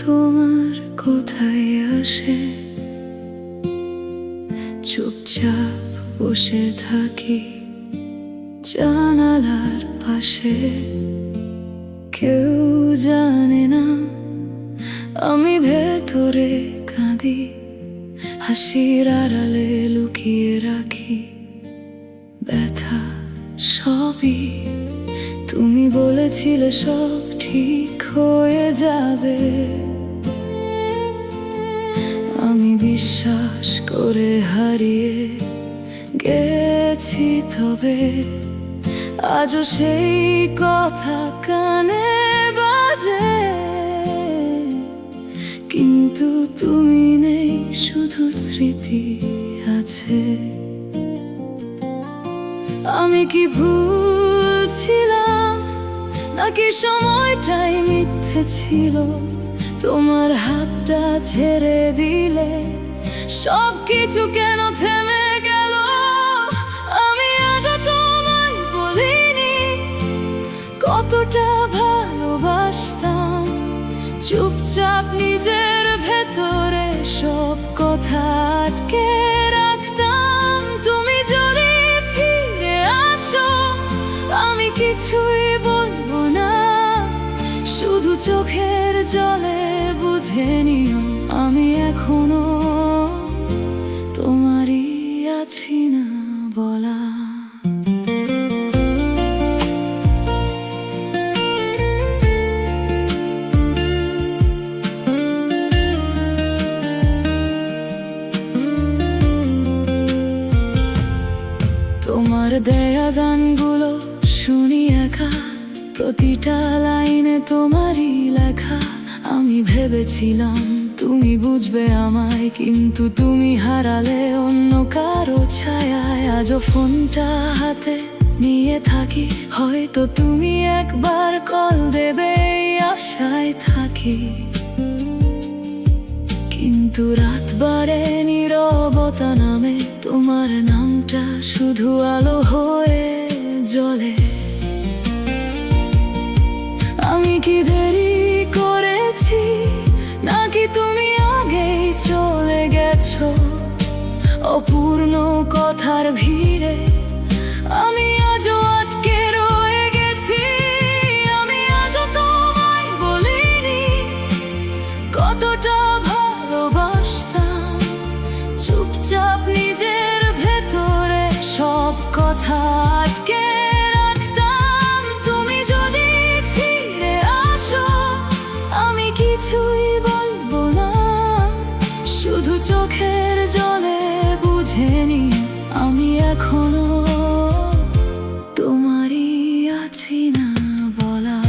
তোমার কোথায় আসে, চুপচাপ বসে থাকি জানালার পাশে। কেউ জানে না আমি ভেতরে কাঁদি, হাসির আড়ালে লুকিয়ে রাখি ব্যথা সবই। তুমি বলেছিলে সব ঠিক হয়ে যাবে, আমি বিশ্বাস করে হারিয়ে গেছি। তবে আজও সেই কথা কানে বাজে, কিন্তু তুমি নেই, শুধু স্মৃতি আছে। আমি কি ভুল ছিলাম, নাকি সময়টাই মিথ্যে ছিল? তোমার হাতটা ছেড়ে দিলে সব কিছু কেন থেমে গেল? আমি আজও তোমায় বলিনি কতটা ভালোবাসতাম, চুপচাপ নিজের ভেতরে সব কথা আটকে রাখতাম। তুমি যদি ফিরে আসো আমি কিছুই বলবো না, শুধু চোখের জলে বুঝে নিও আমি এখনো তোমারই আছি না বলা। তোমার দেয়া গানগুলো শুনি একা, প্রতিটা লাইনে তোমারই লেখা। আমি ভেবেছিলাম তুমি বুঝবে আমায়, কিন্তু তুমি হারালে অন্য কারো ছায়ায়। আজও ফোনটা হাতে নিয়ে থাকি, হয়তো তুমি একবার কল দেবে এই আশায় থাকি। কিন্তু রাত বাড়ে, নীরবতা নামে, তোমার নামটা শুধু আলো হয়ে জ্বলে। আমি কি দেরি করেছি, নাকি তুমি আগেই চলে গেছো? অপূর্ণ কথার ভিড়ে আমি আজও আটকে রয়ে গেছি। আমি আজও তোমায় বলিনি কতটা ভালোবাসতাম, চুপচাপ নিজের ভেতরে সব কথা আটকে রাখতাম। তুমি যদি ফিরে আসো আমি কিছুই বলবো না, শুধু চোখের জলে বুঝে নি আমি এখনো তোমারই আছি না বলা।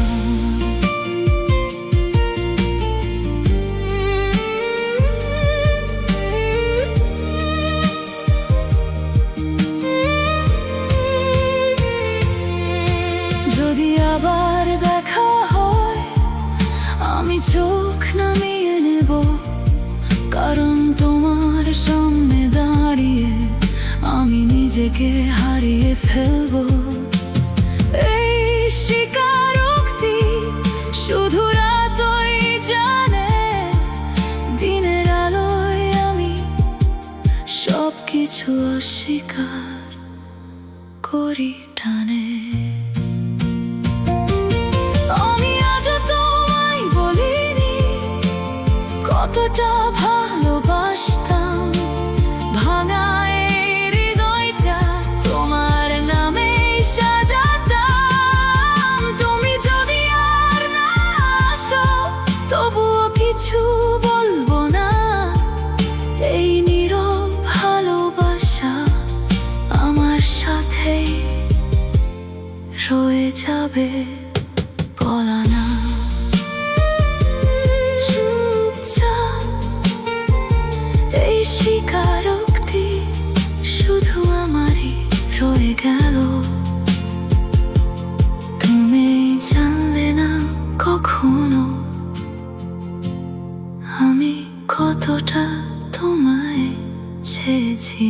যদি আবার দেখা হয় আমি চোখ নামিয়ে নেব, কারণ তোমার সামনে দাঁড়িয়ে আমি নিজেকে হারিয়ে ফেলবো। এই স্বীকারোক্তি শুধু রাতই জানে, দিনের আলোয় আমি সব কিছু অস্বীকার করি টানে। আমি আজও তোমায় বলিনি কতটা ভালোবাসতাম, ভাঙা এই হৃদয়টা তোমার নামে সাজাতাম। তুমি যদি আর না আসো তবুও কিছু বলবো না, এই নীরব ভালোবাসা আমার সাথেই রয়ে যাবে বলা না। এই স্বীকারোক্তি শুধু আমারই রয়ে গেল। তুমি জানলে না কখনো আমি কতটা তোমায় চেয়েছি।